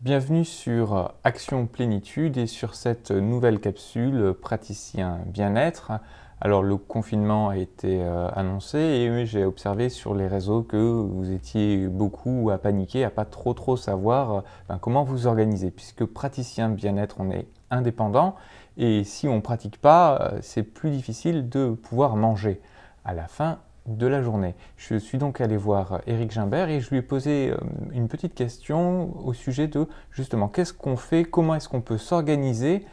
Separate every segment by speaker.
Speaker 1: Bienvenue sur Action Plénitude et sur cette nouvelle capsule Praticien Bien-être. Alors le confinement a été annoncé et j'ai observé sur les réseaux que vous étiez beaucoup à paniquer, à pas trop savoir comment vous organiser, puisque praticien bien-être, on est indépendant et si on ne pratique pas, c'est plus difficile de pouvoir manger à la fin de la journée. Je suis donc allé voir Éric Gimbert et je lui ai posé une petite question au sujet de justement qu'est-ce qu'on fait, comment est-ce qu'on peut s'organiser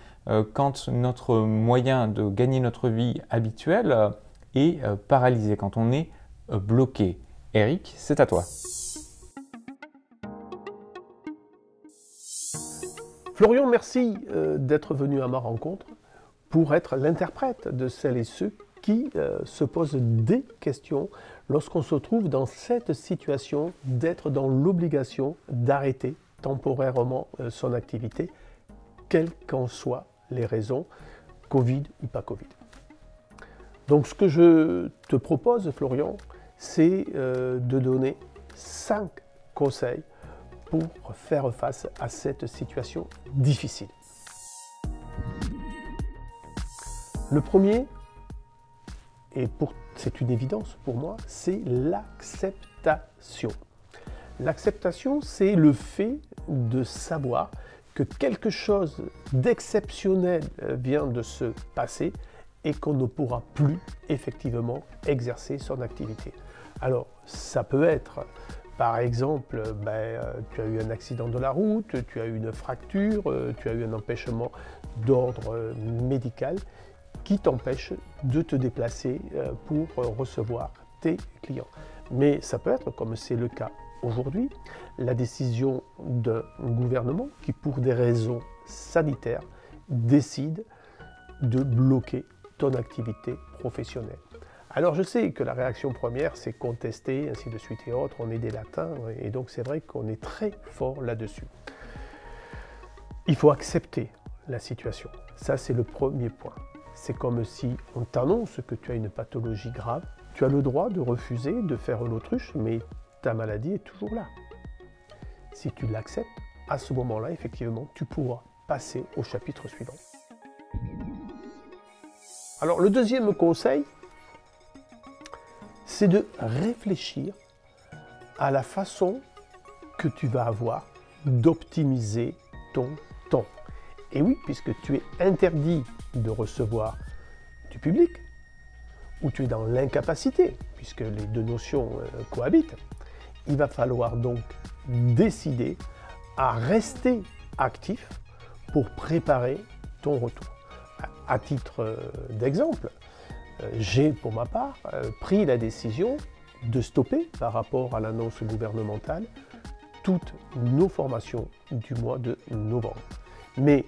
Speaker 1: quand notre moyen de gagner notre vie habituelle est paralysé, quand on est bloqué. Éric, c'est à toi.
Speaker 2: Florian, merci d'être venu à ma rencontre pour être l'interprète de celles et ceux qui se posent des questions lorsqu'on se trouve dans cette situation d'être dans l'obligation d'arrêter temporairement son activité, quelles qu'en soient les raisons, Covid ou pas Covid. Donc ce que je te propose, Florian, c'est de donner 5 conseils pour faire face à cette situation difficile. Le premier, et c'est une évidence pour moi, c'est l'acceptation. L'acceptation, c'est le fait de savoir que quelque chose d'exceptionnel vient de se passer et qu'on ne pourra plus effectivement exercer son activité. Alors, ça peut être, par exemple, tu as eu un accident de la route, tu as eu une fracture, tu as eu un empêchement d'ordre médical qui t'empêche de te déplacer pour recevoir tes clients. Mais ça peut être, comme c'est le cas aujourd'hui, la décision d'un gouvernement qui, pour des raisons sanitaires, décide de bloquer ton activité professionnelle. Alors je sais que la réaction première, c'est contester, ainsi de suite et autres, on est des latins, et donc c'est vrai qu'on est très fort là-dessus. Il faut accepter la situation, ça c'est le premier point. C'est comme si on t'annonce que tu as une pathologie grave. Tu as le droit de refuser, de faire l'autruche, mais ta maladie est toujours là. Si tu l'acceptes, à ce moment-là, effectivement, tu pourras passer au chapitre suivant. Alors, le deuxième conseil, c'est de réfléchir à la façon que tu vas avoir d'optimiser ton temps. Et oui, puisque tu es interdit de recevoir du public, ou tu es dans l'incapacité, puisque les deux notions cohabitent, il va falloir donc décider à rester actif pour préparer ton retour. À titre d'exemple, j'ai pour ma part pris la décision de stopper par rapport à l'annonce gouvernementale toutes nos formations du mois de novembre. Mais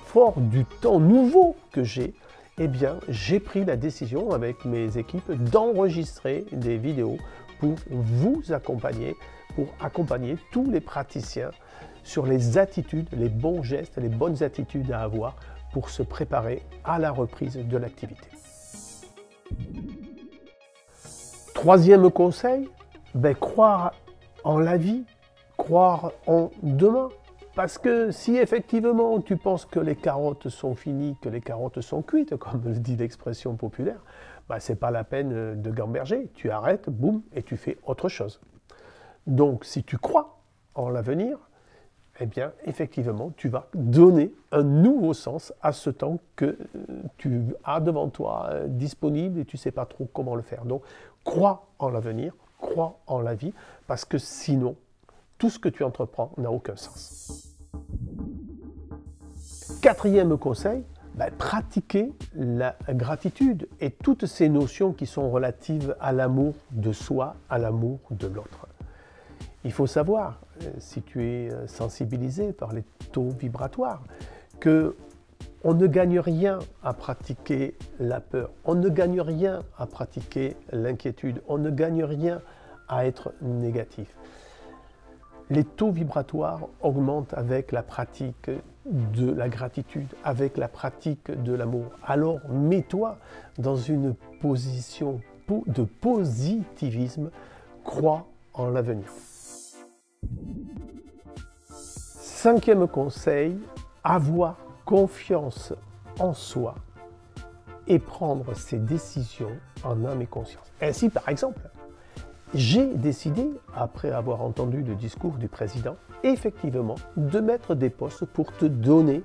Speaker 2: fort du temps nouveau que j'ai, eh bien, j'ai pris la décision avec mes équipes d'enregistrer des vidéos pour vous accompagner, pour accompagner tous les praticiens sur les attitudes, les bons gestes, les bonnes attitudes à avoir pour se préparer à la reprise de l'activité. Troisième conseil, croire en la vie, croire en demain. Parce que si effectivement tu penses que les carottes sont finies, que les carottes sont cuites, comme le dit l'expression populaire, ce n'est pas la peine de gamberger. Tu arrêtes, boum, et tu fais autre chose. Donc si tu crois en l'avenir, eh bien effectivement tu vas donner un nouveau sens à ce temps que tu as devant toi disponible et tu ne sais pas trop comment le faire. Donc crois en l'avenir, crois en la vie, parce que sinon, tout ce que tu entreprends n'a aucun sens. Quatrième conseil, pratiquer la gratitude et toutes ces notions qui sont relatives à l'amour de soi, à l'amour de l'autre. Il faut savoir, si tu es sensibilisé par les taux vibratoires, que on ne gagne rien à pratiquer la peur, on ne gagne rien à pratiquer l'inquiétude, on ne gagne rien à être négatif. Les taux vibratoires augmentent avec la pratique de la gratitude, avec la pratique de l'amour. Alors mets-toi dans une position de positivisme, crois en l'avenir. 5e conseil, avoir confiance en soi et prendre ses décisions en âme et conscience. Ainsi, par exemple, j'ai décidé, après avoir entendu le discours du président, effectivement, de mettre des postes pour te donner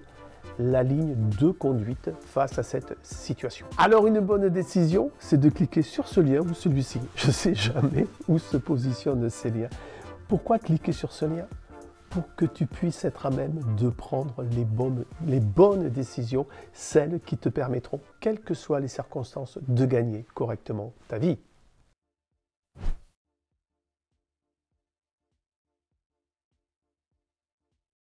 Speaker 2: la ligne de conduite face à cette situation. Alors une bonne décision, c'est de cliquer sur ce lien ou celui-ci. Je ne sais jamais où se positionnent ces liens. Pourquoi cliquer sur ce lien? Pour que tu puisses être à même de prendre les bonnes décisions, celles qui te permettront, quelles que soient les circonstances, de gagner correctement ta vie.